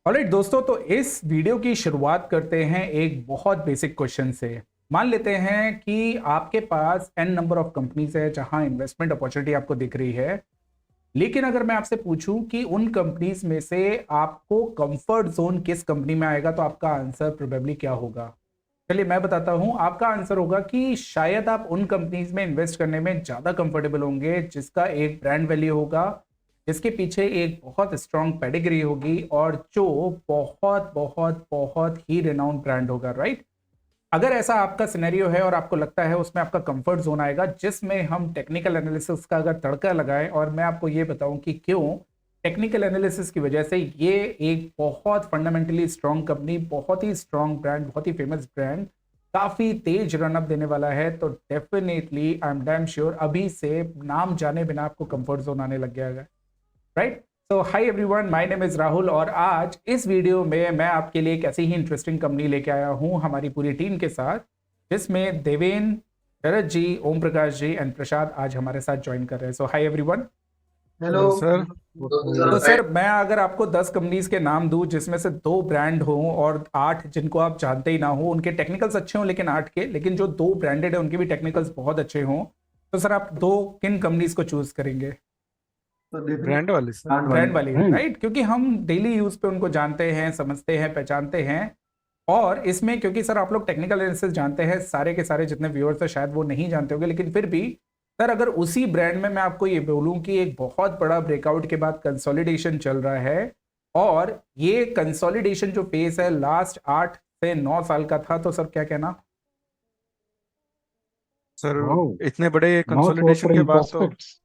Alright दोस्तों, तो इस वीडियो की शुरुआत करते हैं एक बहुत बेसिक क्वेश्चन से। मान लेते हैं कि आपके पास एन नंबर ऑफ कंपनीज है जहां इन्वेस्टमेंट अपॉर्चुनिटी आपको दिख रही है। लेकिन अगर मैं आपसे पूछूं कि उन कंपनीज में से आपको कंफर्ट जोन किस कंपनी में आएगा, तो आपका आंसर प्रोबेबली क्या होगा? चलिए मैं बताता हूं। आपका आंसर होगा कि शायद आप उन कंपनीज में इन्वेस्ट करने में ज्यादा कंफर्टेबल होंगे जिसका एक ब्रांड वैल्यू होगा, जिसके पीछे एक बहुत स्ट्रांग पेडिग्री होगी और जो बहुत बहुत बहुत ही रिनाउंड ब्रांड होगा, राइट? अगर ऐसा आपका सिनेरियो है और आपको लगता है उसमें आपका कंफर्ट जोन आएगा जिसमें हम टेक्निकल एनालिसिस का अगर तड़का लगाएं, और मैं आपको ये बताऊं कि क्यों टेक्निकल एनालिसिस की वजह से ये एक बहुत फंडामेंटली स्ट्रांग कंपनी, बहुत ही स्ट्रांग ब्रांड, बहुत ही फेमस ब्रांड काफी तेज रनअप देने वाला है, तो definitely I am damn sure अभी से नाम जाने बिना आपको कंफर्ट जोन आने लग गया है, right? So hi everyone, my name is Rahul और आज इस वीडियो में मैं आपके लिए एक ऐसी ही इंटरेस्टिंग कंपनी लेके आया हूं हमारी पूरी टीम के साथ, जिसमें देवेन, शरद जी, ओम प्रकाश जी एंड प्रसाद आज हमारे साथ ज्वाइन कर रहे हैं। So hi everyone. Hello. Hello sir. तो सर, मैं अगर आपको 10 कंपनीज के नाम दूं जिसमें से 2 ब्रांड हों और 8 जिनको आप जानते ही ना हो, उनके टेक्निकल्स अच्छे हों, लेकिन 8 के लेकिन जो 2 ब्रांडेड है उनके भी टेक्निकल्स बहुत अच्छे हों, तो सर आप 2 किन कंपनीज को चूज करेंगे? तो डेफिनेट ब्रांड वाले सर। ब्रांड वाली। ब्रांड वाली, राइट? क्योंकि हम डेली यूज पे उनको जानते हैं, समझते हैं, पहचानते हैं। और इसमें क्योंकि सर आप लोग टेक्निकल एनालिसिस जानते हैं, सारे के सारे जितने व्यूअर्स हैं शायद वो नहीं जानते होंगे, लेकिन फिर भी सर अगर उसी ब्रांड में मैं आपको ये बोलूं कि एक बहुत बड़ा ब्रेकआउट के बाद कंसोलिडेशन चल रहा है और ये कंसोलिडेशन जो फेस है लास्ट 8 से 9 साल का था, तो सर क्या कहना? सर वाओ, इतने बड़े माउथ कंसोलिडेशन के वाटरिंग बाद तो प्रोस्पेक्ट्स।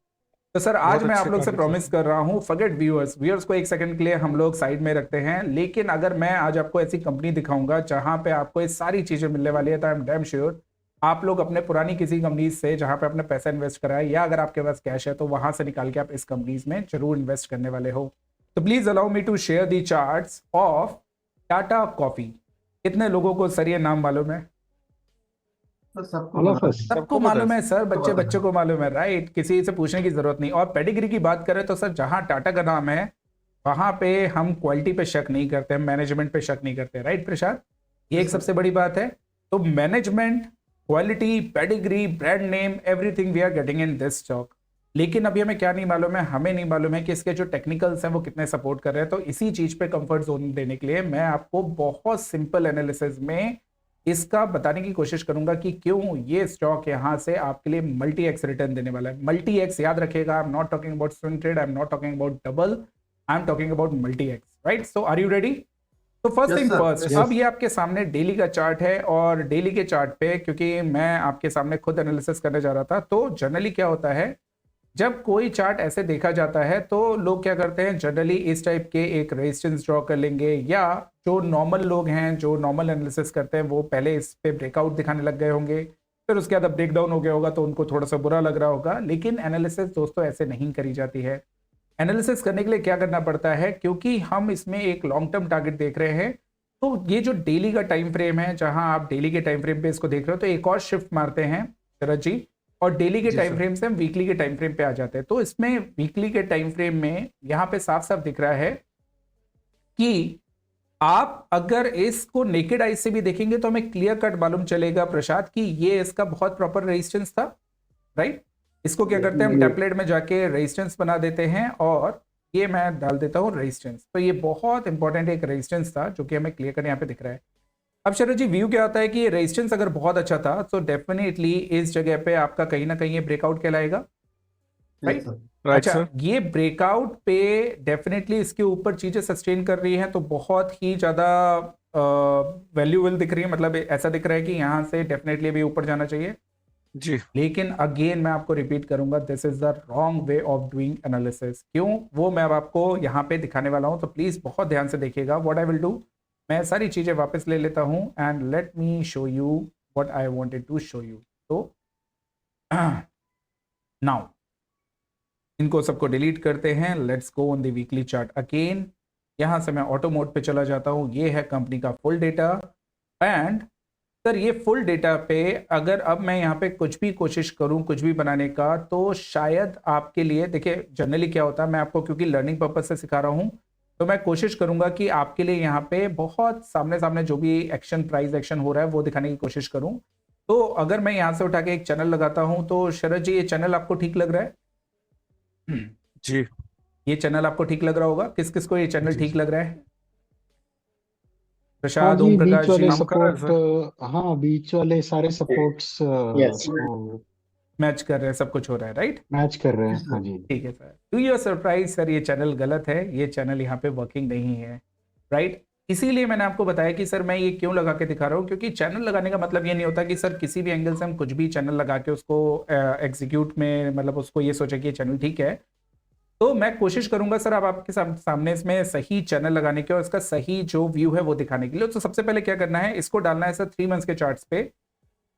तो सर आज बहुत मैं आप अच्छे लोग से कार्य प्रॉमिस सर। कर रहा हूं, फॉरगेट व्यूअर्स, व्यूअर्स को एक सेकंड के लिए हम लोग साइड में रखते हैं, लेकिन अगर मैं आज आपको ऐसी कंपनी दिखाऊंगा जहां पे आपको ये सारी चीजें मिलने वाली है, तो आई एम डैम श्योर आप लोग अपने पुरानी किसी कंपनी से जहां पे आपने पैसा इन्वेस्ट करा है, या अगर आपके पास कैश है तो वहां से निकाल के आप इस कंपनीज में जरूर इन्वेस्ट करने वाले हो। तो please allow me to share the charts of Tata coffee. कितने लोगों को सर ये नाम मालूम है? तो सबको ऑल ऑफ पता अस। है। सबको सबको पता है मालूम है सर। सर, सबको बच्चे पता बच्चों है। को मालूम है, राइट? किसी से पूछने की जरूरत नहीं। और पेडिग्री की बात करें तो सर जहां टाटा का नाम है वहां पे हम क्वालिटी पे शक नहीं करते, हम मैनेजमेंट पे शक नहीं करते, राइट प्रसाद? ये एक यस सर। सबसे बड़ी बात है। तो management, quality, pedigree, brand name, everything we are getting in this stock. लेकिन अभी हमें क्या नहीं मालूम है? हमें नहीं मालूम है कि इसके जो टेक्निकल्स हैं वो कितने सपोर्ट कर रहे हैं। तो इसी चीज पे कंफर्ट जोन देने के लिए मैं आपको बहुत सिंपल एनालिसिस में इसका बताने की कोशिश करूंगा कि क्यों ये स्टॉक यहां से आपके लिए मल्टी एक्स रिटर्न देने वाला है। मल्टी एक्स याद रखिएगा, I am not talking about swing trade, I am not talking about double, I am talking about multi X, right? So are you ready? तो first yes thing sir. First, yes. अब ये आपके सामने daily का chart है और daily के chart पे क्योंकि मैं आपके सामने खुद एनालिसिस करने जा रहा था, तो जनरली क्या होता है जब कोई चार्ट ऐसे देखा जाता है तो लोग क्या करते हैं, जनरली इस टाइप के एक रेजिस्टेंस ड्रॉ कर लेंगे, या जो नॉर्मल लोग हैं जो नॉर्मल एनालिसिस करते हैं वो पहले इस पे ब्रेकआउट दिखाने लग गए होंगे, फिर उसके बाद ब्रेक डाउन हो गया होगा तो उनको थोड़ा सा बुरा लग रहा होगा। लेकिन एनालिसिस दोस्तों ऐसे नहीं करी जाती है। एनालिसिस करने के लिए क्या करना पड़ता है, क्योंकि हम इसमें एक लॉन्ग टर्म टारगेट देख रहे हैं, तो ये जो डेली का टाइम फ्रेम है, जहां आप डेली के टाइम फ्रेम पे इसको देख रहे हो, तो एक और शिफ्ट मारते हैं शरद जी, और डेली के जी टाइम सर। फ्रेम से हम वीकली के टाइम फ्रेम पे आ जाते हैं। तो इसमें वीकली के टाइम फ्रेम में यहाँ पे साफ साफ दिख रहा है कि आप अगर इसको नेकेड आई से भी देखेंगे तो हमें क्लियर कट मालूम चलेगा प्रसाद कि ये इसका बहुत प्रॉपर रेजिस्टेंस था, राइट? इसको क्या करते हैं, हम टेम्पलेट में जाके रेजिस्टेंस बना देते हैं और ये मैं डाल देता हूं रेजिस्टेंस। तो ये बहुत इंपॉर्टेंट एक रेजिस्टेंस था जो कि हमें क्लियर कट यहाँ पे दिख रहा है। अब शरद जी, व्यू क्या होता है कि रेजिस्टेंस अगर बहुत अच्छा था तो डेफिनेटली इस जगह पे आपका कहीं ना कहीं ये ब्रेकआउट कहलाएगा, यस राइट? सर। राइट अच्छा, सर। ये ब्रेकआउट पे डेफिनेटली इसके ऊपर चीजें सस्टेन कर रही हैं तो बहुत ही ज्यादा वैल्यूएबल दिख रही है, मतलब ऐसा दिख रहा है कि यहाँ से डेफिनेटली अभी ऊपर जाना चाहिए। जी। लेकिन अगेन मैं आपको रिपीट करूंगा, this is the wrong way of doing analysis. क्यों, वो मैं अब आपको यहाँ पे दिखाने वाला हूँ, तो प्लीज बहुत ध्यान से देखिएगा। व्हाट आई विल डू, मैं सारी चीजें वापस ले लेता हूँ and let me show you what I wanted to show you. तो नाउ इनको सबको डिलीट करते हैं, let's go on the weekly chart again. यहां से मैं ऑटो मोड पे चला जाता हूं, ये है कंपनी का फुल डेटा। एंड सर ये फुल डेटा पे अगर अब मैं यहाँ पे कुछ भी कोशिश करूं कुछ भी बनाने का, तो शायद आपके लिए, देखिए जनरली क्या होता है, मैं आपको क्योंकि लर्निंग पर्पज से सिखा रहा हूं, तो मैं कोशिश करूंगा कि आपके लिए यहाँ पे बहुत सामने सामने जो भी एक्शन प्राइस एक्शन हो रहा है वो दिखाने की कोशिश करूं। तो अगर मैं यहाँ से उठा के एक चैनल लगाता हूं तो शरद जी ये चैनल आपको ठीक लग रहा है? जी ये चैनल आपको ठीक लग रहा होगा, किस किस को ये चैनल जी ठीक लग रहा है? हाँ प्रसाद, जी, ओम बीच प्रकाश जी, वाले हम कर रहे हैं सपोर्ट, हाँ बीच वाले सारे सपोर्ट्स Yes. को मैच कर रहे हैं, सब कुछ हो रहा है, राइट? मैच कर रहे हैं। Yes, sir. हाँ जी, ठीक है sir. To your surprise sir ये चैनल गलत है, ये चैनल यहाँ पे वर्किंग नहीं है, राइट? इसीलिए मैंने आपको बताया कि सर मैं ये क्यों लगा के दिखा रहा हूँ, क्योंकि चैनल लगाने का मतलब ये नहीं होता कि सर किसी भी एंगल से हम कुछ भी चैनल लगा के उसको एग्जीक्यूट में, मतलब उसको ये सोचे कि ये चैनल ठीक है। तो मैं कोशिश करूंगा सर अब आपके सामने इसमें सही चैनल लगाने के और इसका सही जो व्यू है वो दिखाने के लिए। तो सबसे पहले क्या करना है, इसको डालना है सर 3 मंथ्स के चार्ट्स पे।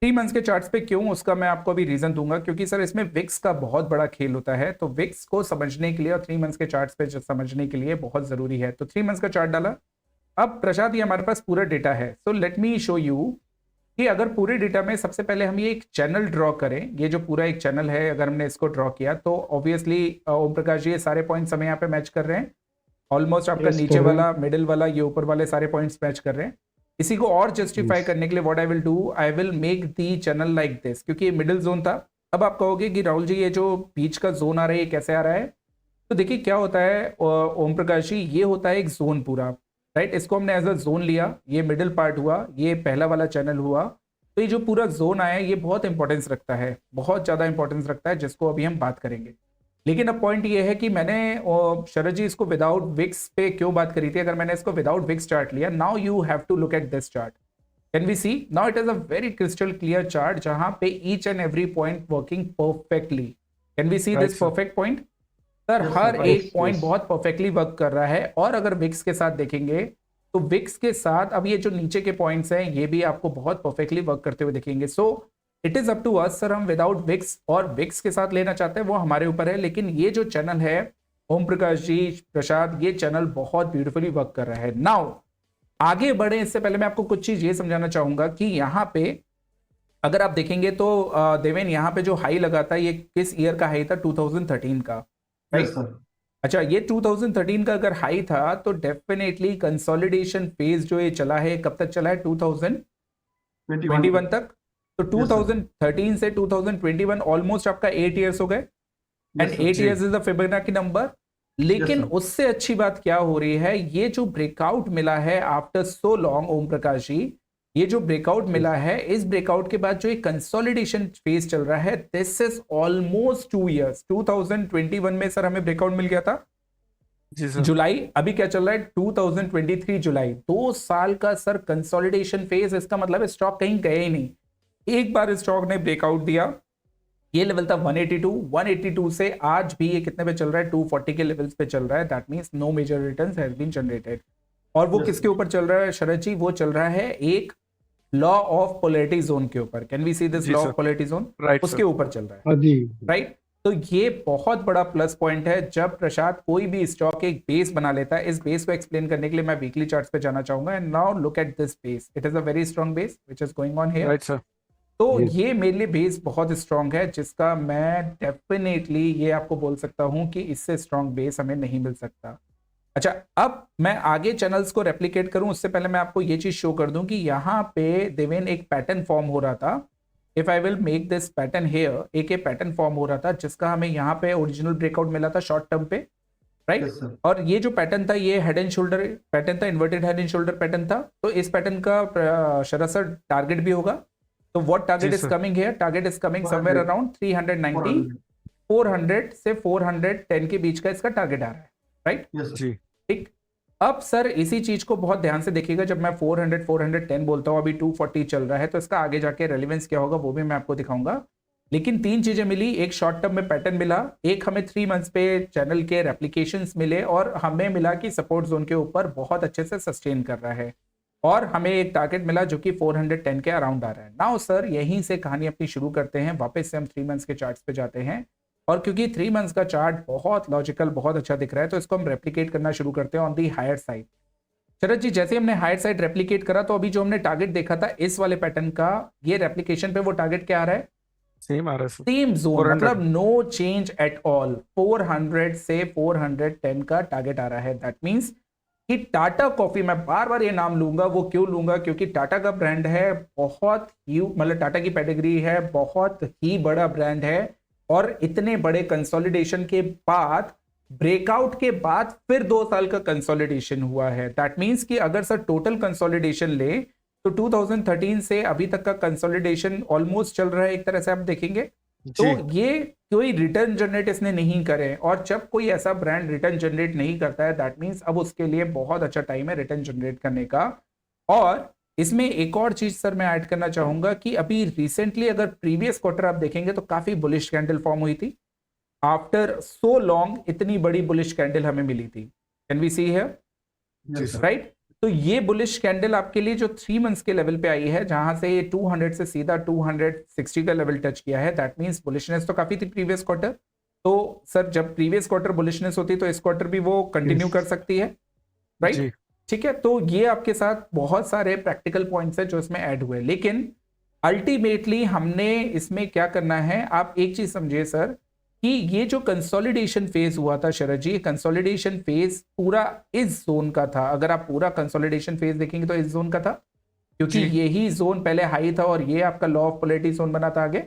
3 मंथ्स के चार्ट्स पे क्यों, उसका मैं आपको अभी रीजन दूंगा, क्योंकि सर इसमें विक्स का बहुत बड़ा खेल होता है। तो विक्स को समझने के लिए और 3 मंथ्स के चार्ट्स पे समझने के लिए बहुत जरूरी है। तो 3 मंथ्स का चार्ट डाला। अब प्रसाद ये हमारे पास पूरा डेटा है, so let me show you कि अगर पूरे डेटा में सबसे पहले हम ये एक चैनल ड्रॉ करें, ये जो पूरा एक चैनल है अगर हमने इसको ड्रॉ किया तो ऑब्वियसली ओम प्रकाश जी ये सारे पॉइंट्स हमें यहाँ पे मैच कर रहे हैं। ऑलमोस्ट आपका Yes, नीचे कर रहे हैं। वाला, मिडिल वाला, ये ऊपर वाले सारे पॉइंट्स मैच कर रहे हैं। इसी को और जस्टिफाई Yes. करने के लिए what I will do, I will make the channel like this, क्योंकि ये मिडिल जोन था। अब आप कहोगे कि राहुल जी ये जो बीच का जोन आ रहा है ये कैसे आ रहा है? तो देखिए क्या होता है ओम प्रकाश जी, ये होता है एक जोन पूरा, राइट? इसको हमने एज अ जोन लिया, ये मिडिल पार्ट हुआ, ये पहला वाला चैनल हुआ। तो ये जो पूरा जोन आया ये बहुत इंपॉर्टेंस रखता है, बहुत ज्यादा इंपॉर्टेंस रखता है, जिसको अभी हम बात करेंगे। लेकिन अब पॉइंट ये है कि मैंने शरद जी इसको विदाउट विक्स पे क्यों बात करी थी। अगर मैंने इसको विदाउट विक्स चार्ट लिया, now you have to look at this chart, can we see now it is a very crystal clear chart जहां पे each and every point working perfectly. Can we see Right, this sir. Perfect point? Sir Yes, हर sir. एक Yes, point yes. बहुत perfectly work कर रहा है। और अगर विक्स के साथ देखेंगे तो विक्स के साथ अब ये जो नीचे के पॉइंट्स हैं ये भी आपको बहुत परफेक्टली वर्क करते हुए दिखेंगे। So it is up to us sir, हम विदाउट विक्स और विक्स के साथ लेना चाहते हैं वो हमारे ऊपर है। लेकिन ये जो चैनल है ओम प्रकाश जी, प्रसाद, ये चैनल बहुत ब्यूटीफुली वर्क कर रहा है। नाउ आगे बढ़े इससे पहले मैं आपको कुछ चीज ये समझाना चाहूंगा कि यहाँ पे अगर आप देखेंगे तो देवेन यहाँ पे जो हाई लगा था ये किस ईयर का हाई था? 2013 का, राइट? Yes, sir. अच्छा, ये 2013 का अगर हाई था तो डेफिनेटली कंसोलिडेशन फेज जो ये चला है कब तक चला है? 2021 तक। तो Yes, sir. 2013 से 2021 ऑलमोस्ट आपका 8 इयर्स हो गए, and Yes, sir. 8 years is the Fibonacci number. लेकिन sir. उससे अच्छी बात क्या हो रही है, ये जो ब्रेकआउट मिला है आफ्टर सो लॉन्ग, ओम प्रकाश जी, ये जो ब्रेकआउट मिला है, इस ब्रेकआउट के बाद जो एक कंसोलिडेशन फेज चल रहा है, दिस इज ऑलमोस्ट 2 इयर्स। 2021 में सर हमें ब्रेकआउट मिल गया था जी सर। जुलाई, अभी क्या चल रहा है? 2023 जुलाई, 2 साल का सर कंसोलिडेशन फेज। इसका मतलब स्टॉक कहीं गए ही नहीं। एक बार स्टॉक ने ब्रेकआउट दिया, ये लेवल था 182 से आज भी ये कितने पे चल रहा है? 240 के लेवल्स पे चल रहा है। That means no major returns has been generated. और वो Yes, किसके ऊपर चल रहा है शरद जी? वो चल रहा है एक लॉ ऑफ पोलैरिटी जोन के ऊपर। कैन वी सी दिस जी लॉ sir. Of polarity zone? Right उसके सर। ऊपर चल रहा है, हाँ जी, राइट? तो ये बहुत बड़ा प्लस पॉइंट है जब प्रसाद कोई भी स्टॉक एक बेस बना लेता है। इस बेस को एक्सप्लेन करने के लिए मैं वीकली चार्ट्स पे जाना चाहूंगा। And now look at this base, it is a very strong base which is going on here. Right sir. तो Yes. ये मेरे लिए बेस बहुत स्ट्रांग है, जिसका मैं डेफिनेटली ये आपको बोल सकता हूं कि इससे स्ट्रांग बेस हमें नहीं मिल सकता। अच्छा, अब मैं आगे चैनल्स को रेप्लिकेट करूं उससे पहले मैं आपको ये चीज शो कर दूं कि यहाँ पे देवेन एक पैटर्न फॉर्म हो रहा था। If I will make this pattern here, एक पैटर्न फॉर्म हो रहा था जिसका हमें यहाँ पे ओरिजिनल ब्रेकआउट मिला था शॉर्ट टर्म पे, राइट? Yes, sir. और ये जो पैटर्न था ये हेड एंड शोल्डर पैटर्न था, inverted head and shoulder pattern था। तो इस पैटर्न का शरद सर टारगेट भी होगा। तो व्हाट टारगेट जी is sir. Coming here? Target is coming somewhere 400. Around 390, 400 से 410 के बीच का इसका टारगेट आ रहा है, राइट? Yes, sir. जी ठीक। अब सर इसी चीज को बहुत ध्यान से देखिएगा, जब मैं 400 410 बोलता हूं, अभी 240 चल रहा है, तो इसका आगे जाके रेलेवेंस क्या होगा वो भी मैं आपको दिखाऊंगा। लेकिन 3 चीजें मिली, एक शॉर्ट टर्म में पैटर्न मिला, एक हमें 3 मंथ्स पे चैनल के रेप्लिकेशंस मिले, और हमें मिला कि सपोर्ट जोन के ऊपर बहुत अच्छे से सस्टेन कर रहा है, और हमें एक टारगेट मिला जो कि 410 के अराउंड आ रहा है। नाउ सर यहीं से कहानी अपनी शुरू करते हैं, वापस से हम 3 मंथ्स के चार्ट्स पे जाते हैं। और क्योंकि 3 मंथ्स का चार्ट बहुत लॉजिकल, बहुत अच्छा दिख रहा है, तो इसको हम रेप्लिकेट करना शुरू करते हैं ऑन दी हायर साइड। शरद जी, जैसे हमने हायर साइड रेप्लिकेट करा तो अभी जो हमने टारगेट देखा था इस वाले पैटर्न का, ये रेप्लिकेशन पे वो टारगेट क्या आ रहा है? सेम आ रहा है सर। Same zone, 400. मतलब नो चेंज एट ऑल। 400 से 410 का टारगेट आ रहा है। दैट मींस कि टाटा कॉफी, मैं बार बार ये नाम लूंगा, वो क्यों लूंगा, क्योंकि टाटा का ब्रांड है, बहुत ही मतलब टाटा की पेडिग्री है, बहुत ही बड़ा ब्रांड है, और इतने बड़े कंसोलिडेशन के बाद, ब्रेकआउट के बाद फिर 2 साल का कंसोलिडेशन हुआ है। दैट मीन्स कि अगर सर टोटल कंसोलिडेशन ले तो 2013 से अभी तक का कंसोलिडेशन ऑलमोस्ट चल रहा है, एक तरह से आप देखेंगे तो जी ये कोई रिटर्न जनरेट इसने नहीं करे, और जब कोई ऐसा ब्रांड रिटर्न जनरेट नहीं करता है, दैट मीन्स अब उसके लिए बहुत अच्छा टाइम है रिटर्न जनरेट करने का। और इसमें एक और चीज सर मैं ऐड करना चाहूंगा कि अभी रिसेंटली अगर प्रीवियस क्वार्टर आप देखेंगे तो काफी बुलिश कैंडल फॉर्म हुई थी, आफ्टर सो लॉन्ग इतनी बड़ी बुलिश कैंडल हमें मिली थी। कैन वी सी हियर, जी सर। राइट? तो ये बुलिश कैंडल आपके लिए जो 3 मंथ्स के लेवल पे आई है, जहां से ये 200 से सीधा 260 का लेवल टच किया है, दैट मींस बुलिशनेस तो काफी थी प्रीवियस क्वार्टर। तो सर जब प्रीवियस क्वार्टर बुलिशनेस होती है तो इस क्वार्टर भी वो कंटिन्यू Yes. कर सकती है, राइट? जी ठीक है, तो ये आपके साथ बहुत सारे प्रैक्टिकल पॉइंट्स है जो इसमें ऐड हुए, लेकिन अल्टीमेटली हमने इसमें क्या करना है, आप एक चीज समझिए सर कि ये जो कंसोलिडेशन फेज हुआ था शरद जी, कंसोलिडेशन फेज पूरा इस जोन का था। अगर आप पूरा कंसोलिडेशन फेज देखेंगे तो इस जोन का था, क्योंकि जी। यही जोन पहले हाई था और ये आपका लॉ ऑफ पोलैरिटी जोन बना था आगे,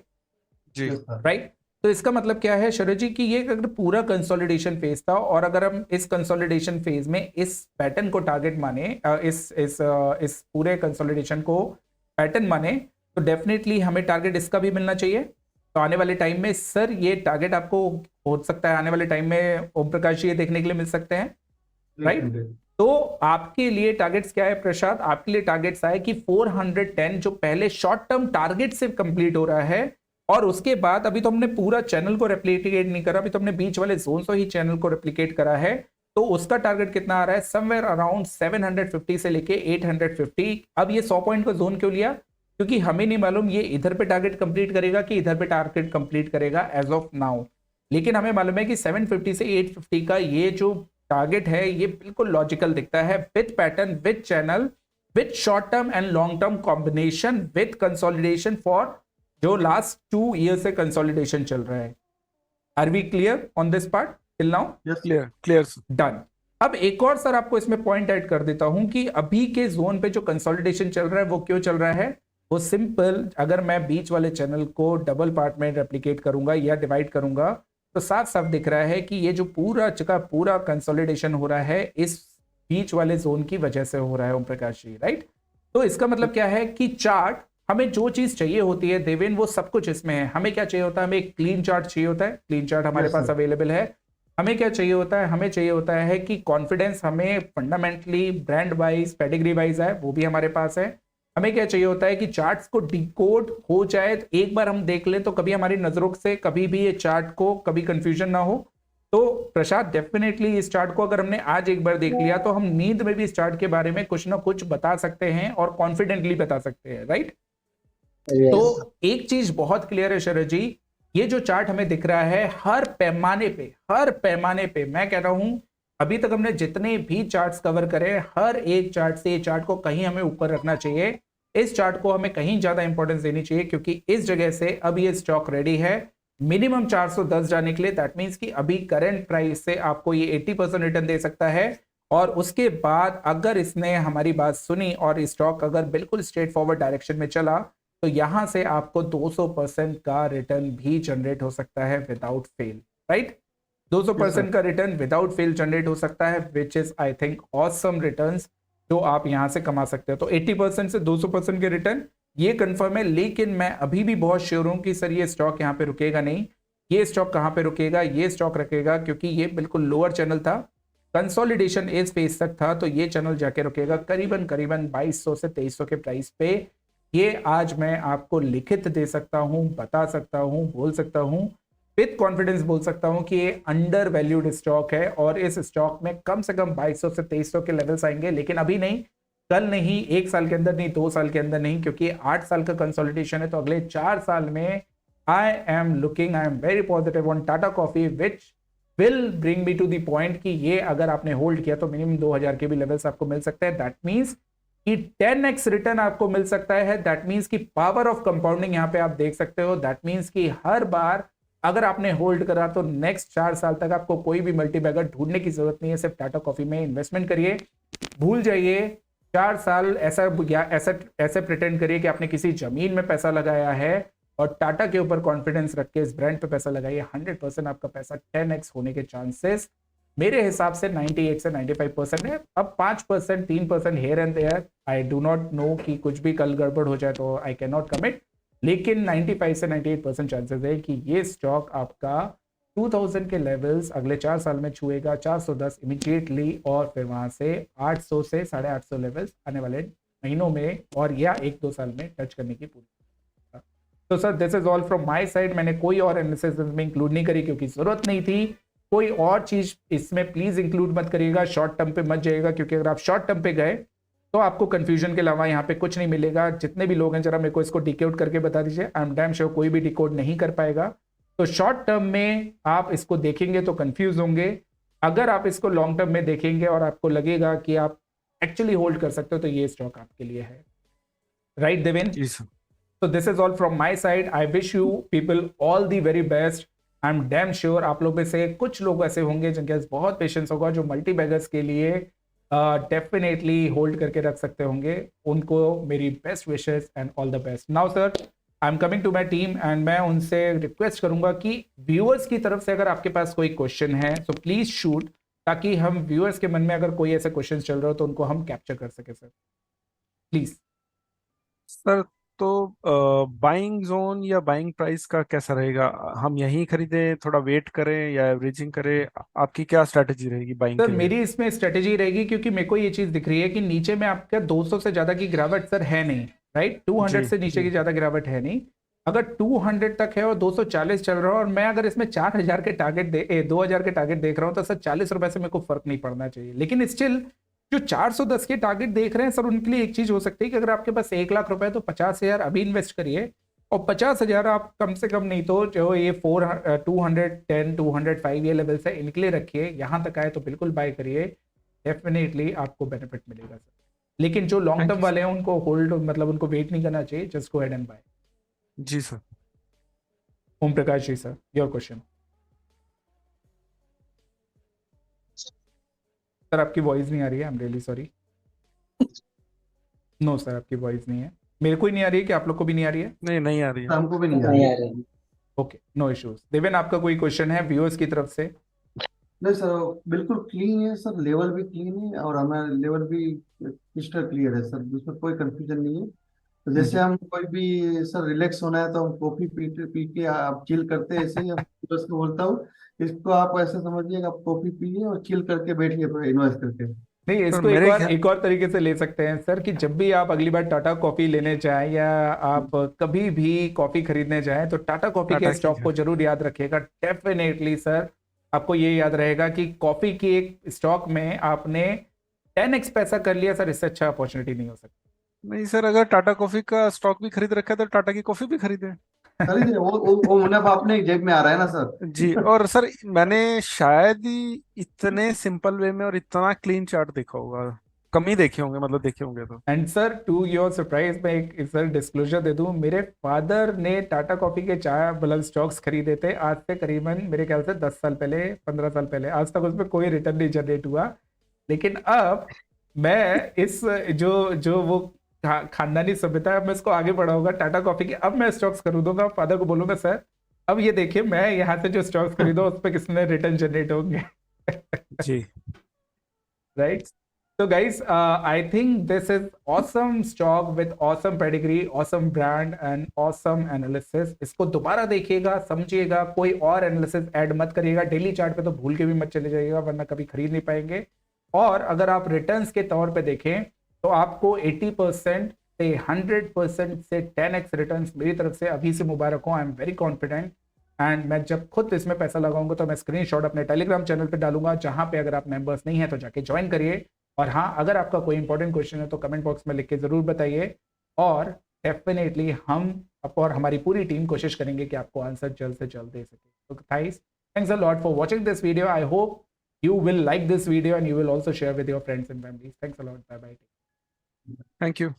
जी राइट? तो इसका मतलब क्या है शरद जी कि ये अगर पूरा कंसोलिडेशन फेज था, और अगर हम इस कंसोलिडेशन फेज में इस पैटर्न को टारगेट माने, इस पूरे कंसोलिडेशन को पैटर्न माने, तो डेफिनेटली हमें टारगेट इसका भी मिलना चाहिए। तो आने वाले टाइम में सर ये टारगेट आपको हो सकता है आने वाले टाइम में ओम प्रकाश जी ये देखने के लिए मिल सकते हैं, राइट? तो आपके लिए टारगेट्स क्या है प्रसाद? आपके लिए टारगेट्स आए कि 410 जो पहले शॉर्ट टर्म टारगेट से कंप्लीट हो रहा है, और उसके बाद अभी तो हमने पूरा चैनल को रेप्लिकेट नहीं करा, अभी तो हमने बीच वाले जोन से ही चैनल को रेप्लिकेट करा है। तो उसका टारगेट कितना आ रहा है? समवेयर अराउंड 750 से लेके 850। अब ये 100 पॉइंट का जोन क्यों लिया? क्योंकि हमें नहीं मालूम ये इधर पे टारगेट कंप्लीट करेगा कि इधर पे टारगेट कंप्लीट करेगा एज ऑफ नाउ, लेकिन हमें मालूम है कि 750 से 850 का ये जो टारगेट है ये बिल्कुल लॉजिकल दिखता है, with pattern, with channel, with short term and long term combination, with consolidation for जो लास्ट 2 ईयर से कंसोलिडेशन चल रहा है। Are we clear on this part till now? Clear clear sir. Done. अब एक और सर आपको इसमें पॉइंट ऐड कर देता हूं कि अभी के जोन पे जो कंसोलिडेशन चल रहा है वो क्यों चल रहा है? वो सिंपल, अगर मैं बीच वाले चैनल को डबल पार्ट में रेप्लिकेट करूंगा या डिवाइड करूंगा तो साफ साफ दिख रहा है कि ये जो पूरा का पूरा कंसोलिडेशन हो रहा है इस बीच वाले जोन की वजह से हो रहा है ओम प्रकाश जी, राइट? तो इसका मतलब क्या है कि चार्ट, हमें जो चीज चाहिए होती है देवेन वो सब कुछ इसमें है। हमें क्या चाहिए होता है? हमें एक क्लीन चार्ट चाहिए होता है, क्लीन चार्ट हमारे पास अवेलेबल है। हमें क्या चाहिए होता है? हमें चाहिए होता है कि कॉन्फिडेंस हमें fundamentally brand wise pedigree wise है, वो भी हमारे पास है। हमें क्या चाहिए होता है कि चार्ट्स को डिकोड हो जाए, एक बार हम देख लें तो कभी हमारी नजरों से कभी भी ये चार्ट को कभी कंफ्यूजन ना हो। तो प्रसाद डेफिनेटली इस चार्ट को अगर हमने आज एक बार देख लिया तो हम नींद में भी इस चार्ट के बारे में कुछ ना कुछ बता सकते हैं और कॉन्फिडेंटली बता सकते हैं, राइट? Yes. तो एक चीज बहुत क्लियर है शरद जी, ये जो चार्ट हमें दिख रहा है हर पैमाने पे मैं कह रहा हूं अभी तक हमने जितने भी चार्ट्स कवर करे, हर एक चार्ट से ये चार्ट को कहीं हमें ऊपर रखना चाहिए। इस चार्ट को हमें कहीं ज्यादा इंपॉर्टेंस देनी चाहिए, क्योंकि इस जगह से अब ये स्टॉक रेडी है मिनिमम 410 जाने के लिए। दैट मींस कि अभी करंट प्राइस से आपको ये 80% रिटर्न दे सकता है, और उसके बाद अगर इसने हमारी बात सुनी और स्टॉक अगर बिल्कुल स्ट्रेट फॉरवर्ड डायरेक्शन में चला तो यहां से आपको 200% का रिटर्न भी जनरेट हो सकता है विदाउट फेल, राइट? 200% का रिटर्न विदाउट फेल जनरेट हो सकता है, which is I think awesome returns जो आप यहां से कमा सकते हो। तो 80% से 200% के रिटर्न ये कंफर्म है, लेकिन मैं अभी भी बहुत श्योर हूं कि सर ये स्टॉक यहां पे रुकेगा नहीं। ये स्टॉक कहां पे रुकेगा? ये स्टॉक रुकेगा क्योंकि ये बिल्कुल लोअर चैनल था, कंसोलिडेशन इस फेज तक था, तो ये चैनल जाके रुकेगा करीबन 2200 से 2300 के प्राइस पे। ये आज मैं आपको लिखित दे सकता हूं, बता सकता हूं, बोल सकता हूं, विद कॉन्फिडेंस बोल सकता हूं कि ये अंडर वैल्यूड स्टॉक है, और इस स्टॉक में कम से कम 2200 से 2300 के लेवल्स आएंगे, लेकिन अभी नहीं, कल नहीं, 1 साल के अंदर नहीं, 2 साल के अंदर नहीं, क्योंकि 8 साल का कंसोलिडेशन है। तो अगले 4 साल में I am very positive on Tata coffee, which will bring me to the point कि ये अगर आपने होल्ड किया तो मिनिमम 2000 के भी लेवल्स आपको मिल सकते हैं। दैट मीन्स कि 10x रिटर्न आपको मिल सकता है। दैट मीन्स की पावर ऑफ कंपाउंडिंग यहाँ पे आप देख सकते हो। दैट मीन्स कि हर बार अगर आपने होल्ड करा तो नेक्स्ट 4 साल तक आपको कोई भी मल्टीबैगर ढूंढने की जरूरत नहीं है, सिर्फ टाटा कॉफी में इन्वेस्टमेंट करिए भूल जाइए 4 साल ऐसा ऐसे प्रिटेंड करिए कि आपने किसी जमीन में पैसा लगाया है और टाटा के ऊपर कॉन्फिडेंस रख के इस ब्रांड पे पैसा लगाइए, 100% आपका पैसा 10x होने के चांसेस मेरे हिसाब से 98 से 95% है। अब 5% 3% here and there, I do not know कि कुछ भी कल गड़बड़ हो जाए तो आई कैन नॉट कमिट, लेकिन 95 से 98% चांसेस है कि ये स्टॉक आपका 2000 के लेवल्स अगले 4 साल में छुएगा, 410 इमीडिएटली, और फिर वहां से 800 से 850 लेवल्स आने वाले महीनों में और या 1-2 साल में टच करने की पूरी। तो sir this is all from my side. मैंने कोई और एनालिसिस में इंक्लूड नहीं करी क्योंकि जरूरत नहीं थी। कोई और चीज इसमें प्लीज इंक्लूड मत करिएगा, शॉर्ट टर्म पे मत जाइएगा, क्योंकि अगर आप शॉर्ट टर्म पे गए तो आपको कंफ्यूजन के अलावा यहाँ पे कुछ नहीं मिलेगा। जितने भी लोग हैं जरा मेरे को इसको डिकोड करके बता दीजिए, आई एम डैम श्योर कोई भी डिकोड नहीं कर पाएगा। तो शॉर्ट टर्म में आप इसको देखेंगे तो कंफ्यूज होंगे, अगर आप इसको लॉन्ग टर्म में देखेंगे और आपको लगेगा कि आप एक्चुअली होल्ड कर सकते हो तो ये स्टॉक आपके लिए है। राइट देवेन? जी sir. So this is all from my side. I wish you people all the very best. I'm damn sure आप लोग में से कुछ लोग ऐसे होंगे जिनके पास बहुत पेशेंस होगा, जो मल्टी बैगर्स के लिए डेफिनेटली होल्ड करके रख सकते होंगे। उनको मेरी best wishes and all the best. Now sir I am coming to my team and मैं उनसे रिक्वेस्ट करूंगा कि व्यूअर्स की तरफ से अगर आपके पास कोई क्वेश्चन है तो प्लीज शूट, ताकि हम व्यूअर्स के मन में अगर कोई ऐसे क्वेश्चन चल रहा हो तो उनको हम कैप्चर कर सके। Sir please. सर तो बाइंग जोन या बाइंग प्राइस का कैसा रहेगा? हम यहीं खरीदें, थोड़ा वेट करें या एवरेजिंग करें? आपकी क्या स्ट्रैटेजी रहेगी बाइंग सर के लिए? मेरी इसमें स्ट्रेटेजी रहेगी, क्योंकि मेरे को ये चीज दिख रही है कि नीचे में आपका 200 से ज्यादा की गिरावट सर है नहीं, राइट? 200 जी, से नीचे जी। की ज्यादा गिरावट है नहीं। अगर 200 तक है और 240 चल रहा है और मैं अगर इसमें 4000 के टारगेट 2000 के टारगेट देख रहा हूँ तो सर 40 रुपए से मेरे को फर्क नहीं पड़ना चाहिए। लेकिन स्टिल जो 410 के टारगेट देख रहे हैं सर, उनके लिए एक चीज हो सकती है कि अगर आपके पास 1 लाख रुपए है तो 50,000 अभी इन्वेस्ट करिए, और 50,000 आप कम से कम नहीं तो जो ये 210 205 ये लेवल से इनके लिए रखिए। यहाँ तक आए तो बिल्कुल बाय करिए, डेफिनेटली आपको बेनिफिट मिलेगा सर। लेकिन जो लॉन्ग Thank टर्म you, वाले हैं उनको होल्ड, मतलब उनको वेट नहीं करना चाहिए, just go ahead and bye. जी sir. Om Prakash ji sir, your question. Sir आपकी वॉइस नहीं आ रही है, I am really sorry. No sir आपकी वॉइस नहीं है, मेरे को ही नहीं आ रही है कि आप लोग को भी नहीं आ रही है? नहीं आ रही है। हमको भी नहीं आ रही है। Okay, no issues. देवेन आपका कोई क्वेश्चन है व्यूअर्स की तरफ से? नहीं सर, बिल्कुल क्लीन है सर, लेवल भी क्लीन है और हमारा लेवल भी क्रिस्टल क्लियर है सर, जिसमें कोई कंफ्यूजन नहीं है। तो जैसे हम कोई भी सर रिलैक्स होना है तो हम कॉफी पी के आप चिल करते हैं, ऐसे ही हम बस बोलता हूँ, इसको आप ऐसे समझिए कि आप कॉफी पिए और चिल करके बैठिए इन्वेस्ट करके। नहीं, सर इसको मेरे एक और तरीके से ले सकते हैं सर, कि जब भी आप अगली बार टाटा कॉफी लेने जाएं या आप कभी भी कॉफी खरीदने जाएं तो टाटा कॉफी टाटा के की स्टॉक को जरूर याद रखिएगा। डेफिनेटली सर आपको ये याद रहेगा कि कॉफी की एक स्टॉक में आपने 10x पैसा कर लिया सर, इससे अच्छा अपॉर्चुनिटी नहीं हो सकती। नहीं सर, अगर टाटा कॉफी का स्टॉक भी खरीद रखा है तो टाटा की कॉफी भी खरीदे। खरीदिए, वो मुनाफा अपने जेब में आ रहा है ना सर। जी। और सर मैंने शायद ही इतने सिंपल वे में और इतना क्लीन चार्ट देखा होगा, कम ही देखे होंगे, मतलब देखे होंगे तो। And sir to your surprise मैं एक सर डिस्क्लोजर दे दूं, मेरे फादर ने टाटा कॉफी के चाय मतलब स्टॉक्स खरीदे थे आज से करीबन मेरे ख्याल से 10 साल पहले, 15 साल पहले। आज तक उसमें कोई रिटर्न नहीं जनरेट हुआ, लेकिन अब मैं इस जो वो खानदानी सभ्यता है, मैं इसको आगे बढ़ाऊंगा टाटा कॉफी के। अब मैं स्टॉक्स खरीदूंगा, फादर को बोलूंगा सर अब ये देखिए मैं यहाँ से जो स्टॉक्स खरीदो उस पर कितने रिटर्न जनरेट होंगे। जी। Right? So guys, I think this is awesome stock with awesome pedigree, awesome brand and awesome analysis. इसको दोबारा देखिएगा, समझिएगा, कोई और एनालिसिस ऐड मत करिएगा। डेली चार्ट पे तो भूल के भी मत चले जाइएगा, वरना कभी खरीद नहीं पाएंगे। और अगर आप रिटर्न्स के तौर पे देखें तो आपको 80% से 100% से 10x रिटर्न्स मेरी तरफ से अभी से मुबारक हो। आई एम वेरी कॉन्फिडेंट एंड मैं जब खुद इसमें पैसा लगाऊंगा तो मैं स्क्रीनशॉट अपने टेलीग्राम चैनल पे डालूंगा, जहां पे अगर आप मेंबर्स नहीं है तो जाके ज्वाइन करिए। और हाँ, अगर आपका कोई इंपॉर्टेंट क्वेश्चन है तो कमेंट बॉक्स में लिख के जरूर बताइए, और डेफिनेटली हम और हमारी पूरी टीम कोशिश करेंगे कि आपको आंसर जल्द से जल्द दे सके। तो guys, thanks a lot for watching this video. I hope you will like this video and you will also share with your friends and families. Thanks a lot. Bye bye. Thank you.